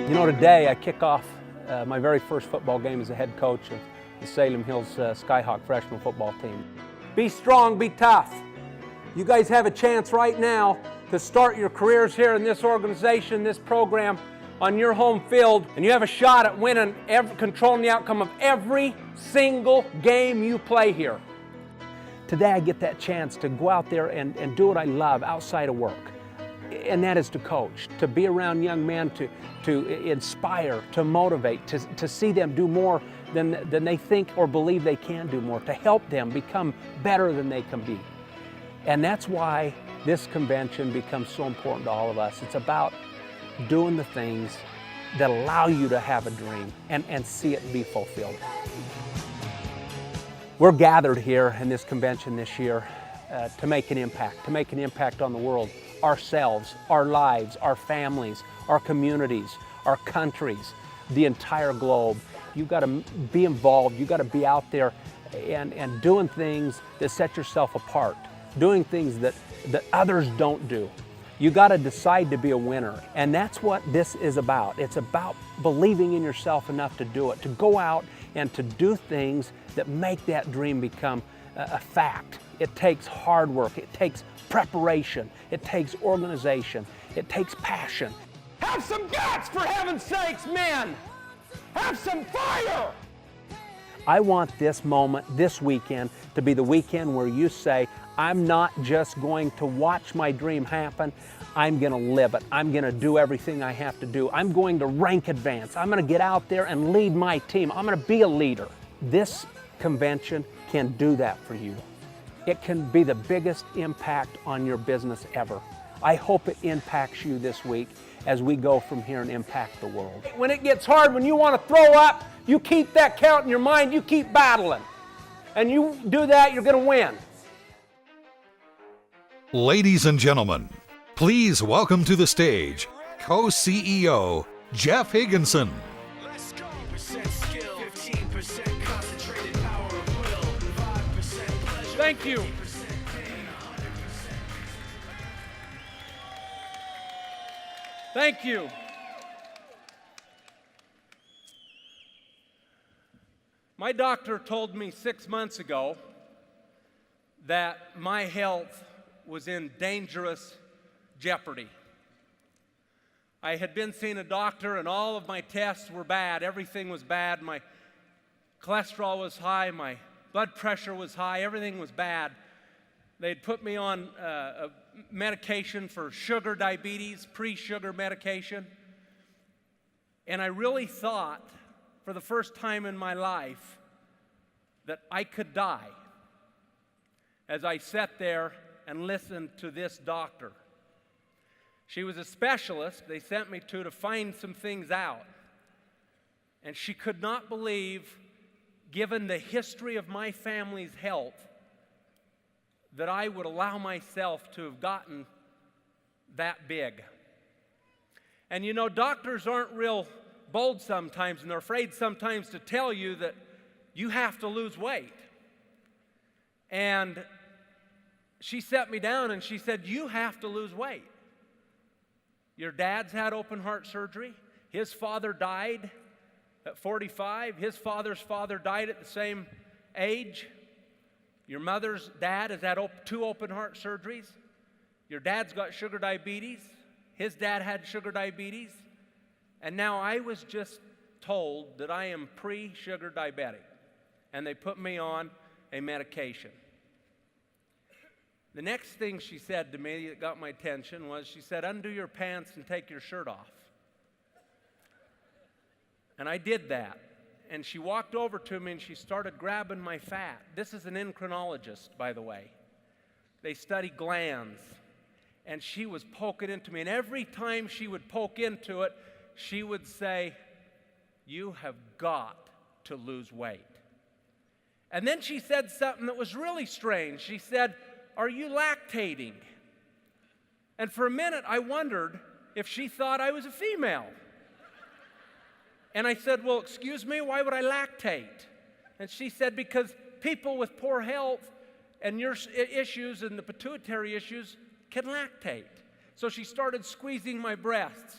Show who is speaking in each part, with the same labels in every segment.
Speaker 1: You know, today I kick off my very first football game as a head coach of the Salem Hills Skyhawk freshman football team. Be strong, be tough. You guys have a chance right now to start your careers here in this organization, this program, on your home field, and you have a shot at winning, controlling the outcome of every single game you play here. Today I get that chance to go out there and do what I love outside of work. And that is to coach, to be around young men, to inspire, to motivate, to see them do more than they think or believe they can do more, to help them become better than they can be. And that's why this convention becomes so important to all of us. It's about doing the things that allow you to have a dream and see it be fulfilled. We're gathered here in this convention this year to make an impact on the world, ourselves, our lives, our families, our communities, our countries, the entire globe. You've got to be involved, you've got to be out there and doing things that set yourself apart, doing things that others don't do. You got to decide to be a winner, and that's what this is about. It's about believing in yourself enough to do it, to go out and to do things that make that dream become a fact. It takes hard work, it takes preparation, it takes organization, it takes passion. Have some guts, for heaven's sakes, men! Have some fire! I want this moment, this weekend, to be the weekend where you say, I'm not just going to watch my dream happen, I'm going to live it. I'm going to do everything I have to do. I'm going to rank advance. I'm going to get out there and lead my team. I'm going to be a leader. This convention can do that for you. It can be the biggest impact on your business ever. I hope it impacts you this week as we go from here and impact the world. When it gets hard, when you want to throw up, you keep that count in your mind, you keep battling. And you do that, you're going to win.
Speaker 2: Ladies and gentlemen, please welcome to the stage co-CEO Jeff Higginson.
Speaker 3: Let's go. 15% skill, 15% concentrated power of will, 5% pleasure.
Speaker 1: Thank you.
Speaker 3: 50% pain, 100%.
Speaker 1: Thank you. My doctor told me 6 months ago that my health was in dangerous jeopardy. I had been seeing a doctor and all of my tests were bad. Everything was bad. My cholesterol was high. My blood pressure was high. Everything was bad. They'd put me on a medication for sugar diabetes, pre-sugar medication. And I really thought, for the first time in my life, that I could die as I sat there and listened to this doctor. She was a specialist they sent me to find some things out. And she could not believe, given the history of my family's health, that I would allow myself to have gotten that big. And you know, doctors aren't real bold sometimes, and they're afraid sometimes to tell you that you have to lose weight. And she sat me down and she said, you have to lose weight. Your dad's had open heart surgery. His father died at 45. His father's father died at the same age. Your mother's dad has had 2 open heart surgeries. Your dad's got sugar diabetes. His dad had sugar diabetes. And now I was just told that I am pre-sugar diabetic. And they put me on a medication. The next thing she said to me that got my attention was, she said, undo your pants and take your shirt off. And I did that. And she walked over to me and she started grabbing my fat. This is an endocrinologist, by the way. They study glands. And she was poking into me. And every time she would poke into it, she would say, you have got to lose weight. And then she said something that was really strange. She said, are you lactating? And for a minute, I wondered if she thought I was a female. And I said, well, excuse me, why would I lactate? And she said, because people with poor health and your issues and the pituitary issues can lactate. So she started squeezing my breasts.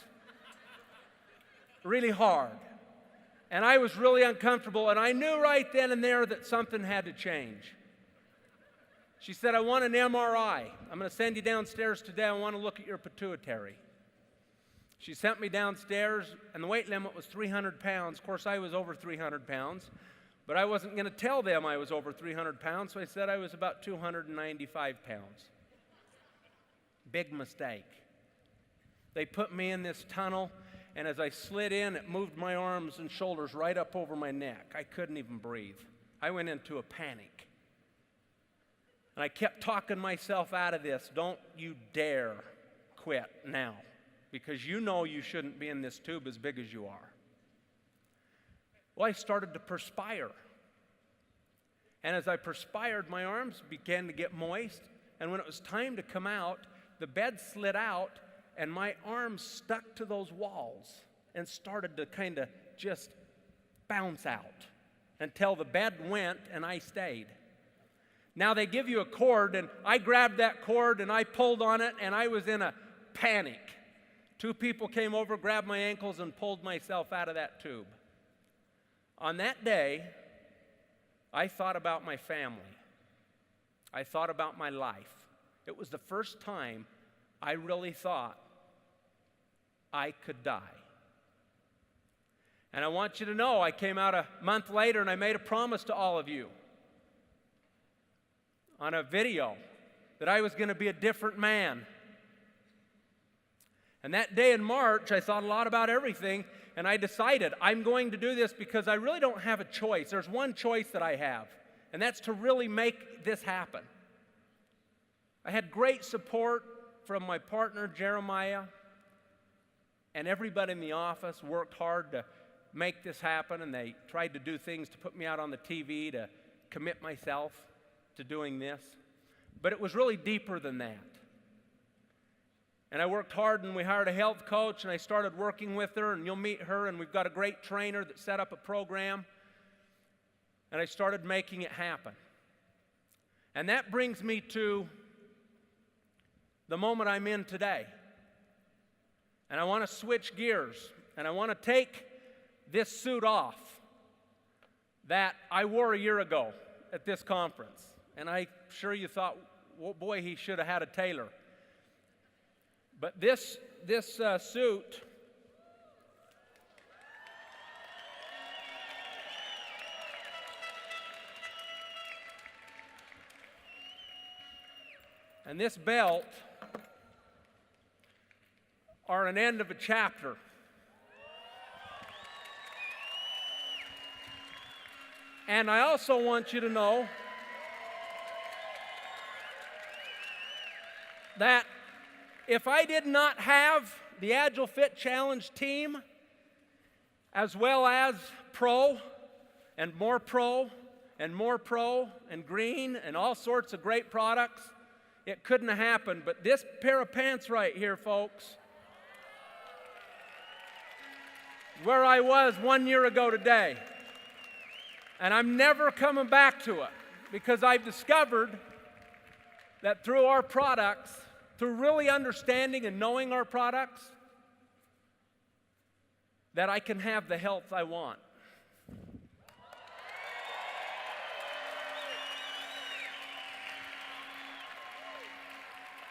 Speaker 1: really hard. And I was really uncomfortable, and I knew right then and there that something had to change. She said, I want an MRI. I'm going to send you downstairs today. I want to look at your pituitary. She sent me downstairs, and the weight limit was 300 pounds. Of course, I was over 300 pounds, but I wasn't going to tell them I was over 300 pounds, so I said I was about 295 pounds. Big mistake. They put me in this tunnel, and as I slid in, it moved my arms and shoulders right up over my neck. I couldn't even breathe. I went into a panic. And I kept talking myself out of this. Don't you dare quit now, because you know you shouldn't be in this tube as big as you are. Well, I started to perspire. And as I perspired, my arms began to get moist. And when it was time to come out, the bed slid out, and my arms stuck to those walls and started to kind of just bounce out until the bed went and I stayed. Now they give you a cord, and I grabbed that cord and I pulled on it, and I was in a panic. 2 people came over, grabbed my ankles, and pulled myself out of that tube. On that day, I thought about my family. I thought about my life. It was the first time I really thought I could die. And I want you to know, I came out a month later and I made a promise to all of you on a video that I was going to be a different man. And that day in March, I thought a lot about everything, and I decided I'm going to do this because I really don't have a choice. There's one choice that I have, and that's to really make this happen. I had great support from my partner, Jeremiah, and everybody in the office worked hard to make this happen, and they tried to do things to put me out on the TV to commit myself to doing this. But it was really deeper than that. And I worked hard, and we hired a health coach, and I started working with her, and you'll meet her, and we've got a great trainer that set up a program, and I started making it happen. And that brings me to the moment I'm in today. And I want to switch gears, and I want to take this suit off that I wore a year ago at this conference. And I'm sure you thought, well, boy, he should have had a tailor. But this suit and this belt are an end of a chapter. And I also want you to know that if I did not have the Agile Fit Challenge team, as well as Pro, and more Pro, and more Pro, and Green, and all sorts of great products, it couldn't have happened. But this pair of pants right here, folks, where I was 1 year ago today. And I'm never coming back to it, because I've discovered that through our products, through really understanding and knowing our products, that I can have the health I want.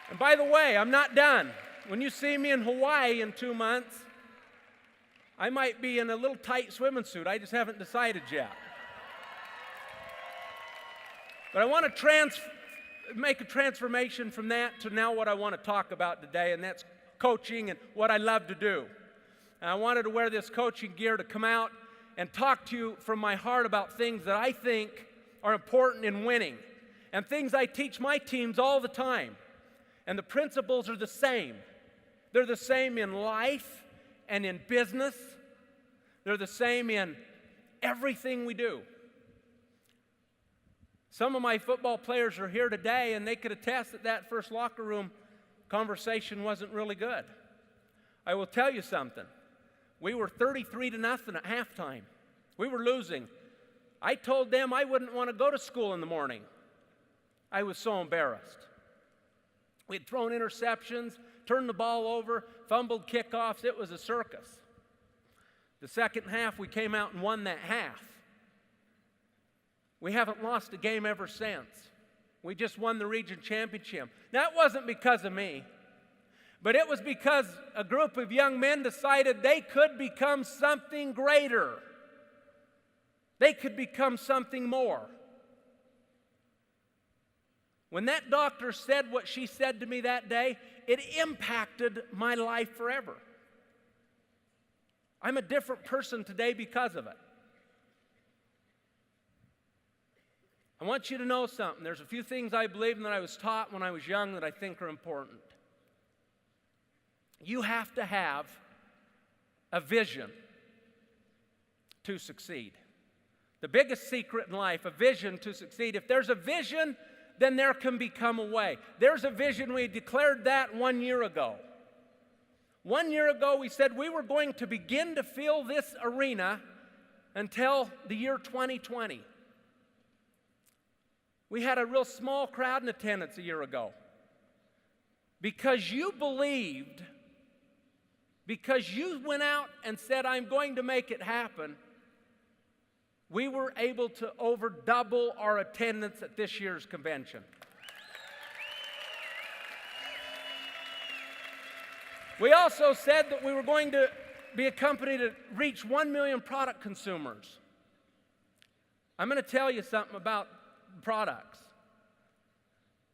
Speaker 1: And by the way, I'm not done. When you see me in Hawaii in 2 months, I might be in a little tight swimming suit. I just haven't decided yet. But I want to make a transformation from that to now what I want to talk about today, and that's coaching and what I love to do. And I wanted to wear this coaching gear to come out and talk to you from my heart about things that I think are important in winning, and things I teach my teams all the time. And the principles are the same. They're the same in life and in business. They're the same in everything we do. Some of my football players are here today, and they could attest that that first locker room conversation wasn't really good. I will tell you something. We were 33-0 at halftime. We were losing. I told them I wouldn't want to go to school in the morning. I was so embarrassed. We'd thrown interceptions, turned the ball over, fumbled kickoffs. It was a circus. The second half, we came out and won that half. We haven't lost a game ever since. We just won the region championship. That wasn't because of me, but it was because a group of young men decided they could become something greater. They could become something more. When that doctor said what she said to me that day, it impacted my life forever. I'm a different person today because of it. I want you to know something. There's a few things I believe in that I was taught when I was young that I think are important. You have to have a vision to succeed. The biggest secret in life, a vision to succeed. If there's a vision, then there can become a way. There's a vision. We declared that 1 year ago. 1 year ago, we said we were going to begin to fill this arena until the year 2020. We had a real small crowd in attendance a year ago. Because you believed, because you went out and said, I'm going to make it happen, we were able to over double our attendance at this year's convention. We also said that we were going to be a company to reach 1 million product consumers. I'm going to tell you something about products.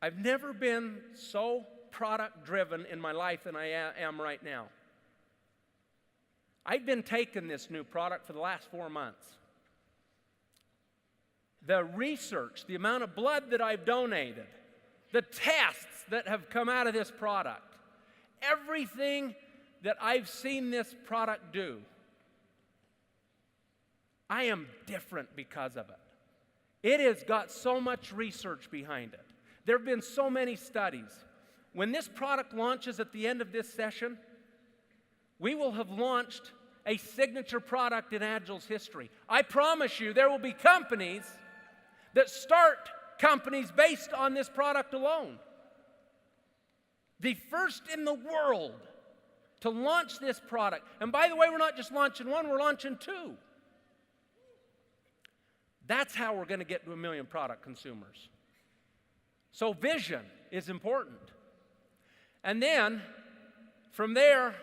Speaker 1: I've never been so product driven in my life than I am right now. I've been taking this new product for the last 4 months. The research, the amount of blood that I've donated, the tests that have come out of this product, everything that I've seen this product do, I am different because of it. It has got so much research behind it. There have been so many studies. When this product launches at the end of this session, we will have launched a signature product in Agile's history. I promise you there will be companies that start companies based on this product alone. The first in the world to launch this product. And by the way, we're not just launching one, we're launching two. That's how we're going to get to 1 million product consumers. So vision is important. And then, from there,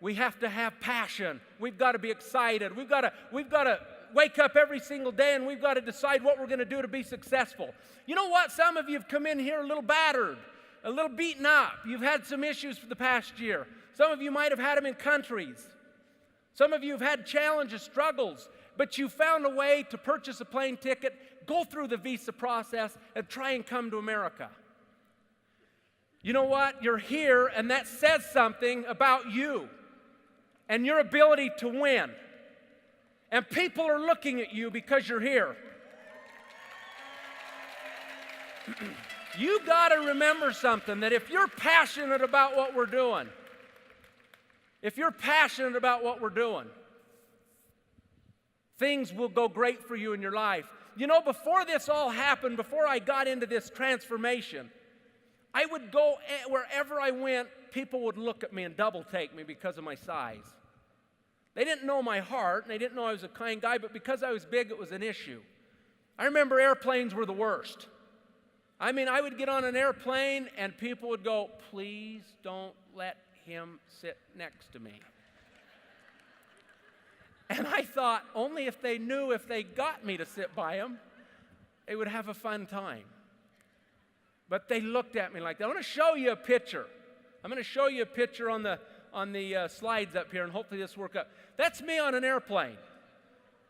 Speaker 1: we have to have passion. We've got to be excited. We've got to wake up every single day and we've got to decide what we're going to do to be successful. You know what? Some of you have come in here a little battered, a little beaten up. You've had some issues for the past year. Some of you might have had them in countries. Some of you have had challenges, struggles, but you found a way to purchase a plane ticket, go through the visa process, and try and come to America. You know what? You're here, and that says something about you and your ability to win. And people are looking at you because you're here. You got to remember something, that if you're passionate about what we're doing, things will go great for you in your life. You know, before this all happened, before I got into this transformation, I would go wherever I went, people would look at me and double take me because of my size. They didn't know my heart, and they didn't know I was a kind guy, but because I was big, it was an issue. I remember airplanes were the worst. I mean, I would get on an airplane, and people would go, please don't let him sit next to me. And I thought, only if they knew if they got me to sit by him, they would have a fun time. But they looked at me like that. I want to show you a picture. I'm going to show you a picture on the slides up here, and hopefully this will work out. That's me on an airplane,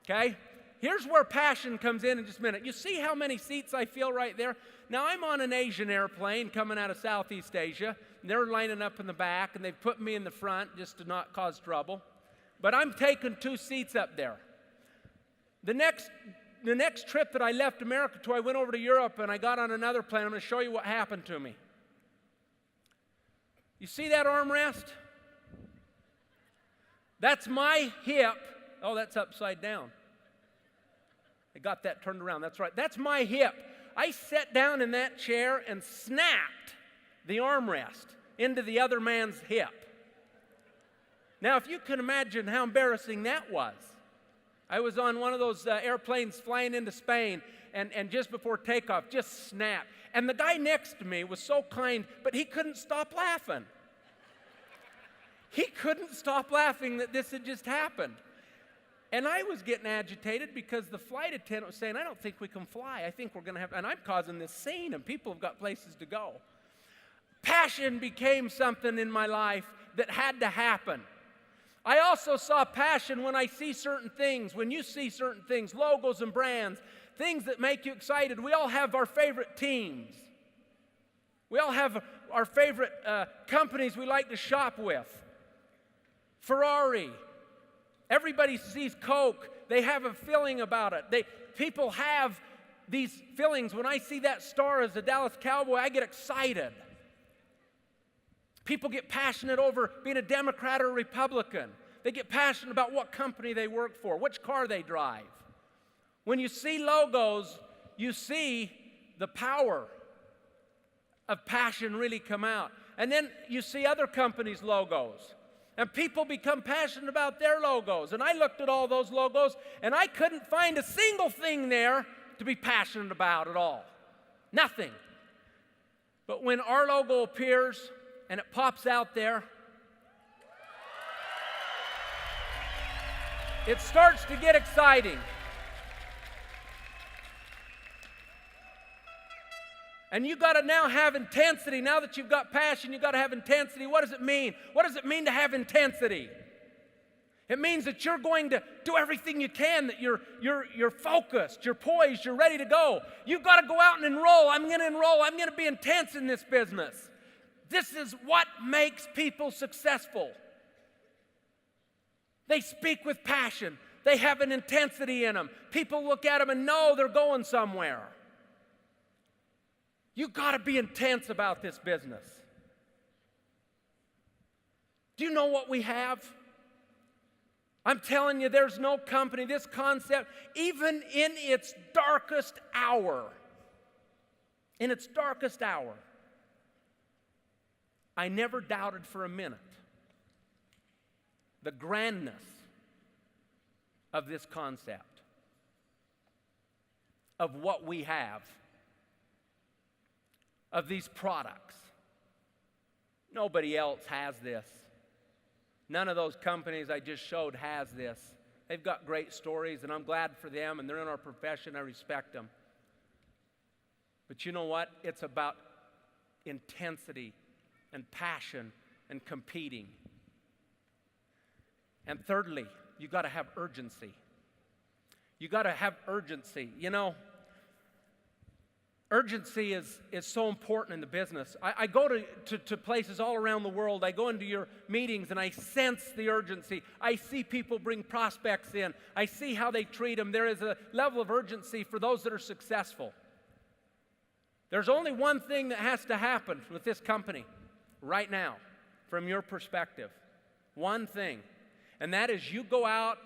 Speaker 1: okay? Here's where passion comes in just a minute. You see how many seats I feel right there? Now, I'm on an Asian airplane coming out of Southeast Asia. And they're lining up in the back, and they've put me in the front just to not cause trouble. But I'm taking 2 seats up there. The next trip that I left America to, I went over to Europe, and I got on another plane. I'm going to show you what happened to me. You see that armrest? That's my hip. Oh, that's upside down. I got that turned around. That's right. That's my hip. I sat down in that chair and snapped the armrest into the other man's hip. Now, if you can imagine how embarrassing that was. I was on one of those airplanes flying into Spain, and just before takeoff, just snapped. And the guy next to me was so kind, but he couldn't stop laughing. He couldn't stop laughing that this had just happened. And I was getting agitated because the flight attendant was saying, I don't think we can fly. I think we're going to have, and I'm causing this scene, and people have got places to go. Passion became something in my life that had to happen. I also saw passion when I see certain things, when you see certain things, logos and brands, things that make you excited. We all have our favorite teams. We all have our favorite companies we like to shop with. Ferrari. Everybody sees Coke. They have a feeling about it. People have these feelings. When I see that star as a Dallas Cowboy, I get excited. People get passionate over being a Democrat or a Republican. They get passionate about what company they work for, which car they drive. When you see logos, you see the power of passion really come out. And then you see other companies' logos. And people become passionate about their logos. And I looked at all those logos, and I couldn't find a single thing there to be passionate about at all. Nothing. But when our logo appears and it pops out there, it starts to get exciting. And you got to now have intensity. Now that you've got passion, you've got to have intensity. What does it mean? What does it mean to have intensity? It means that you're going to do everything you can, that you're focused, you're poised, you're ready to go. You've got to go out and enroll. I'm going to enroll. I'm going to be intense in this business. This is what makes people successful. They speak with passion. They have an intensity in them. People look at them and know they're going somewhere. You've got to be intense about this business. Do you know what we have? I'm telling you, there's no company, this concept, even in its darkest hour, I never doubted for a minute the grandness of this concept, of what we have, of these products. Nobody else has this. None of those companies I just showed has this. They've got great stories, and I'm glad for them, and they're in our profession. I respect them. But you know what? It's about intensity and passion and competing. And thirdly, you got to have urgency. You got to have urgency. You know, urgency is so important in the business. I go to places all around the world. I go into your meetings and I sense the urgency. I see people bring prospects in. I see how they treat them. There is a level of urgency for those that are successful. There's only one thing that has to happen with this company right now, from your perspective. One thing. And that is you go out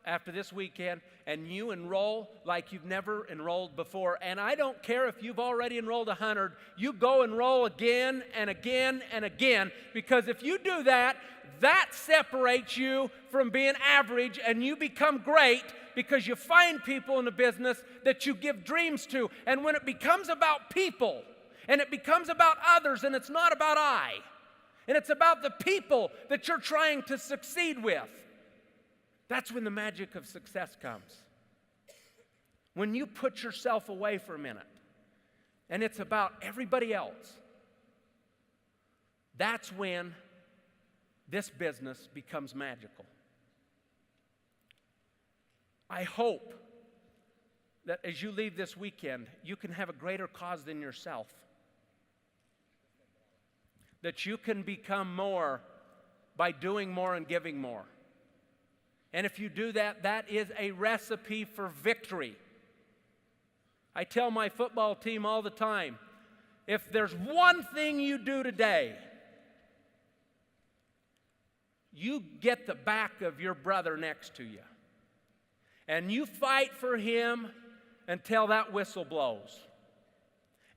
Speaker 1: after this weekend and you enroll like you've never enrolled before. And I don't care if you've already enrolled 100, you go enroll again and again and again, because if you do that, that separates you from being average and you become great, because you find people in the business that you give dreams to. And when it becomes about people and it becomes about others and it's not about I, and it's about the people that you're trying to succeed with, that's when the magic of success comes. When you put yourself away for a minute and it's about everybody else, that's when this business becomes magical. I hope that as you leave this weekend, you can have a greater cause than yourself. That you can become more by doing more and giving more. And if you do that, that is a recipe for victory. I tell my football team all the time, if there's one thing you do today, you get the back of your brother next to you. And you fight for him until that whistle blows.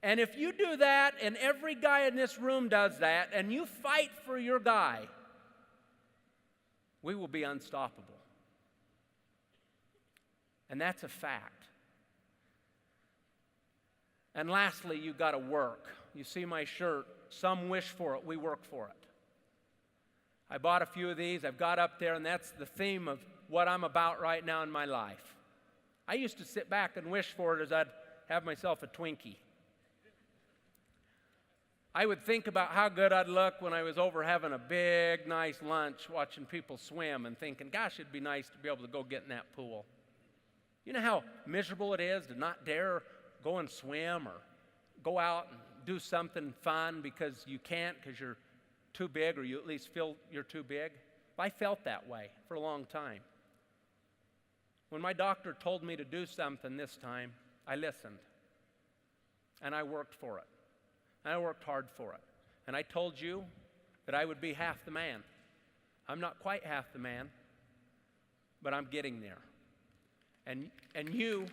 Speaker 1: And if you do that, and every guy in this room does that, and you fight for your guy, we will be unstoppable. And that's a fact. And lastly, you've got to work. You see my shirt, some wish for it, we work for it. I bought a few of these, I've got up there, and that's the theme of what I'm about right now in my life. I used to sit back and wish for it as I'd have myself a Twinkie. I would think about how good I'd look when I was over having a big, nice lunch, watching people swim and thinking, gosh, it'd be nice to be able to go get in that pool. You know how miserable it is to not dare go and swim or go out and do something fun because you can't because you're too big, or you at least feel you're too big? I felt that way for a long time. When my doctor told me to do something this time, I listened. And I worked for it. And I worked hard for it. And I told you that I would be half the man. I'm not quite half the man, but I'm getting there. And you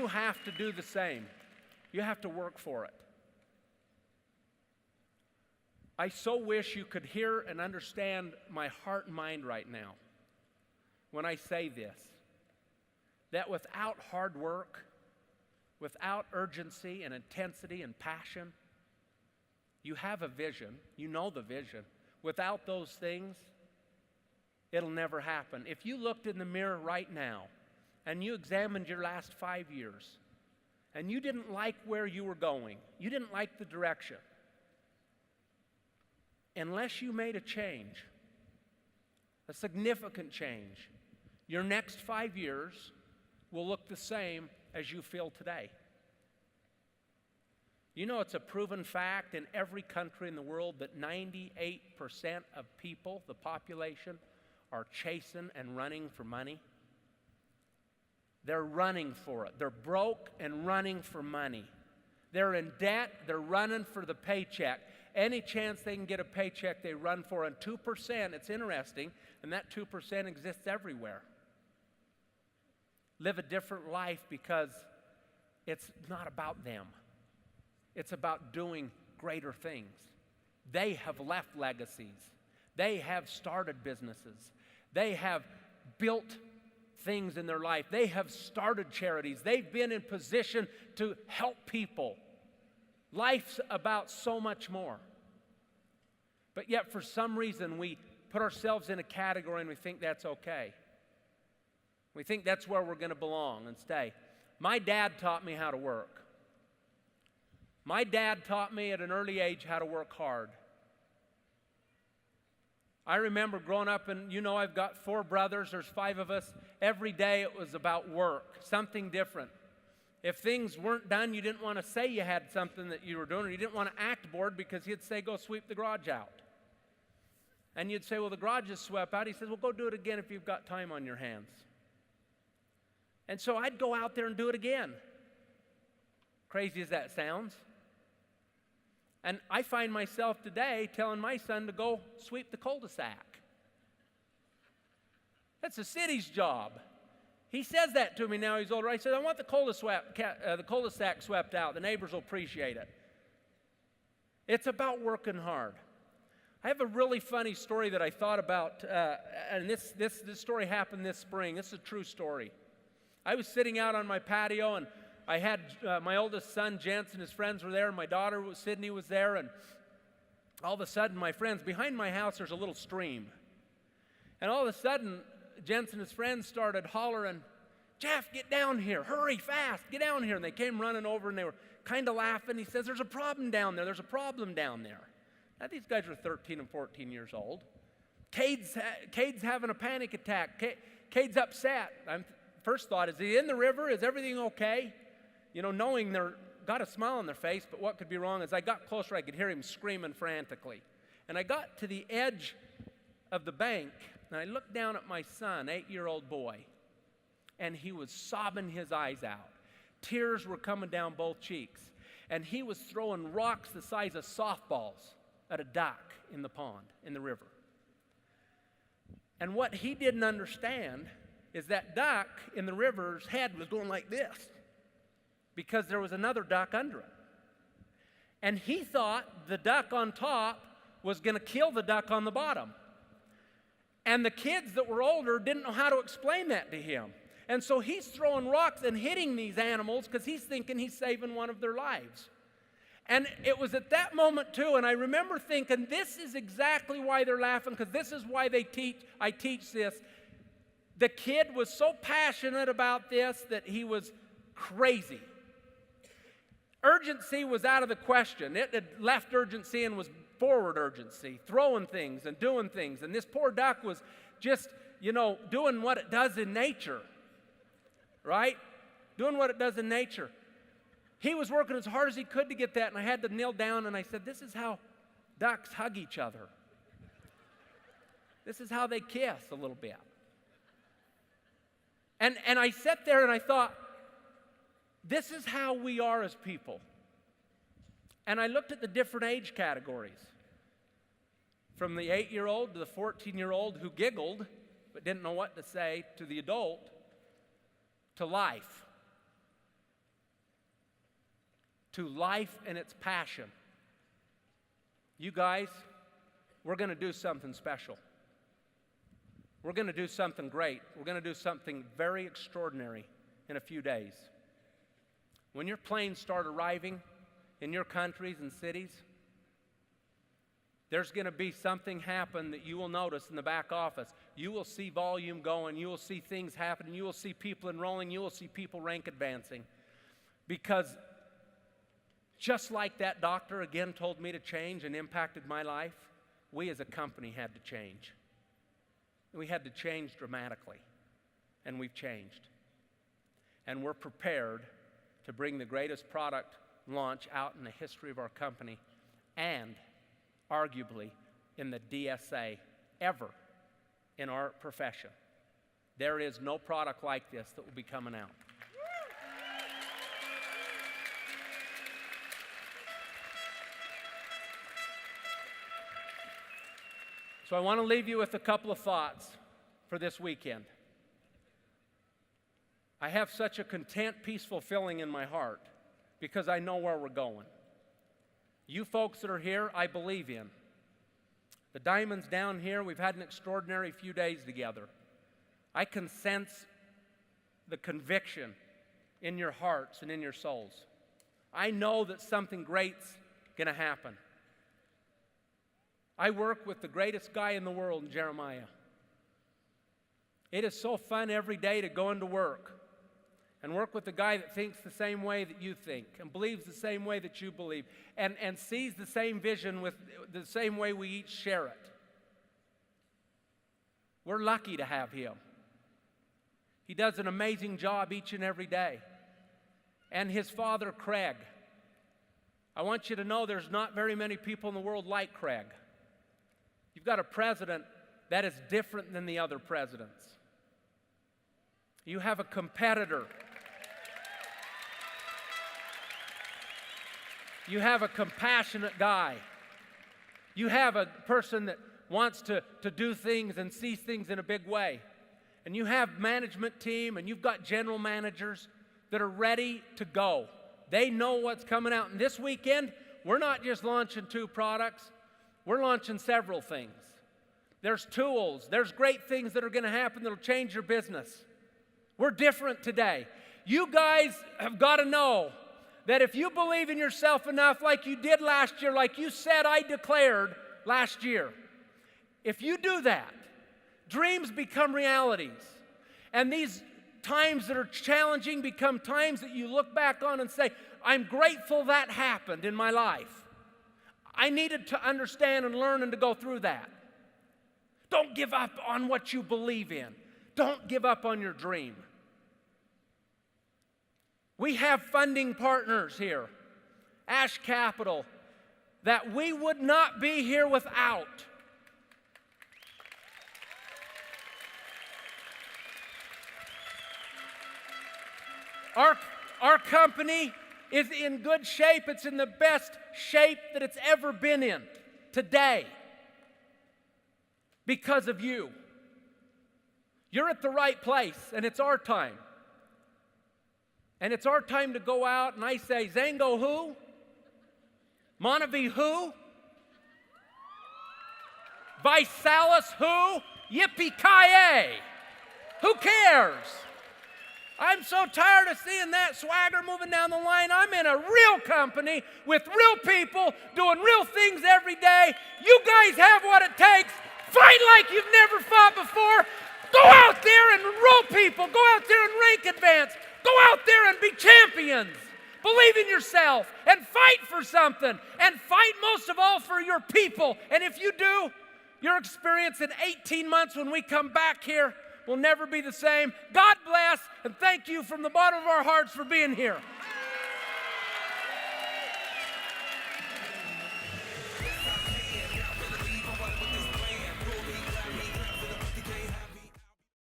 Speaker 1: have to do the same. You have to work for it. I so wish you could hear and understand my heart and mind right now when I say this, that without hard work, without urgency and intensity and passion, you have a vision, you know the vision. Without those things, it'll never happen. If you looked in the mirror right now and you examined your last 5 years and you didn't like where you were going, you didn't like the direction, unless you made a change, a significant change, your next 5 years will look the same as you feel today. You know, it's a proven fact in every country in the world that 98% of people, the population, are chasing and running for money. They're running for it. They're broke and running for money. They're in debt. They're running for the paycheck. Any chance they can get a paycheck, they run for. And 2%, it's interesting, and that 2% exists everywhere. Live a different life because it's not about them. It's about doing greater things. They have left legacies. They have started businesses. They have built things in their life. They have started charities. They've been in position to help people. Life's about so much more. But yet, for some reason, we put ourselves in a category and we think that's okay. We think that's where we're going to belong and stay. My dad taught me how to work. My dad taught me at an early age how to work hard. I remember growing up, and you know I've got 4 brothers, there's 5 of us. Every day it was about work, something different. If things weren't done, you didn't want to say you had something that you were doing, or you didn't want to act bored because he'd say, go sweep the garage out. And you'd say, well, the garage is swept out. He says, well, go do it again if you've got time on your hands. And so I'd go out there and do it again. Crazy as that sounds. And I find myself today telling my son to go sweep the cul-de-sac. That's the city's job. He says that to me now he's older. I said, I want the cul-de-sac swept out. The neighbors will appreciate it. It's about working hard. I have a really funny story that I thought about, and this story happened this spring. This is a true story. I was sitting out on my patio, and I had my oldest son, Jensen, his friends were there, and my daughter, Sydney, was there, and all of a sudden, my friends, behind my house, there's a little stream. And all of a sudden, Jensen and his friends started hollering, Jeff, get down here, hurry, fast, get down here. And they came running over, and they were kind of laughing. He says, there's a problem down there, there's a problem down there. Now, these guys are 13 and 14 years old. Cade's having a panic attack. Cade's upset. First thought, is he in the river? Is everything okay? You know, knowing they're got a smile on their face, but what could be wrong? As I got closer, I could hear him screaming frantically. And I got to the edge of the bank, and I looked down at my son, 8-year-old boy, and he was sobbing his eyes out. Tears were coming down both cheeks, and he was throwing rocks the size of softballs at a duck in the pond, in the river. And what he didn't understand is that duck in the river's head was going like this, because there was another duck under it. And he thought the duck on top was going to kill the duck on the bottom. And the kids that were older didn't know how to explain that to him. And so he's throwing rocks and hitting these animals because he's thinking he's saving one of their lives. And it was at that moment too, and I remember thinking, this is exactly why they're laughing, because this is why I teach this. The kid was so passionate about this that he was crazy. Urgency was out of the question. It had left urgency and was forward urgency, throwing things and doing things. And this poor duck was just, doing what it does in nature, right? Doing what it does in nature. He was working as hard as he could to get that, and I had to kneel down and I said, this is how ducks hug each other. This is how they kiss a little bit. And I sat there and I thought, this is how we are as people. And I looked at the different age categories. From the 8-year-old to the 14-year-old who giggled but didn't know what to say, to the adult, to life. To life and its passion. You guys, we're going to do something special. We're going to do something great. We're going to do something very extraordinary in a few days. When your planes start arriving in your countries and cities, there's going to be something happen that you will notice in the back office. You will see volume going. You will see things happening. You will see people enrolling. You will see people rank advancing. Because just like that doctor again told me to change and impacted my life, we as a company had to change. We had to change dramatically, and we've changed. And we're prepared to bring the greatest product launch out in the history of our company, and arguably in the DSA ever in our profession. There is no product like this that will be coming out. So I want to leave you with a couple of thoughts for this weekend. I have such a content, peaceful feeling in my heart because I know where we're going. You folks that are here, I believe in. The diamonds down here, we've had an extraordinary few days together. I can sense the conviction in your hearts and in your souls. I know that something great's going to happen. I work with the greatest guy in the world, Jeremiah. It is so fun every day to go into work and work with the guy that thinks the same way that you think and believes the same way that you believe and sees the same vision with the same way we each share it. We're lucky to have him. He does an amazing job each and every day. And his father, Craig. I want you to know there's not very many people in the world like Craig. You've got a president that is different than the other presidents. You have a competitor. You have a compassionate guy. You have a person that wants to do things and sees things in a big way. And you have management team and you've got general managers that are ready to go. They know what's coming out. And this weekend, we're not just launching 2 products. We're launching several things. There's tools. There's great things that are going to happen that will change your business. We're different today. You guys have got to know that if you believe in yourself enough like you did last year, like you said I declared last year, if you do that, dreams become realities. And these times that are challenging become times that you look back on and say, I'm grateful that happened in my life. I needed to understand and learn and to go through that. Don't give up on what you believe in. Don't give up on your dream. We have funding partners here, Ash Capital, that we would not be here without. Our company is in good shape. It's in the best shape that it's ever been in today because of you. You're at the right place, and it's our time. And it's our time to go out, and I say, Zango who? Montevi who? Visalis who? Yippee-ki-yay! Who cares? I'm so tired of seeing that swagger moving down the line. I'm in a real company with real people doing real things every day. You guys have what it takes. Fight like you've never fought before. Go out there and enroll people. Go out there and rank advance. Go out there and be champions. Believe in yourself and fight for something. And fight most of all for your people. And if you do, your experience in 18 months when we come back here will never be the same. God bless, and thank you from the bottom of our hearts for being here.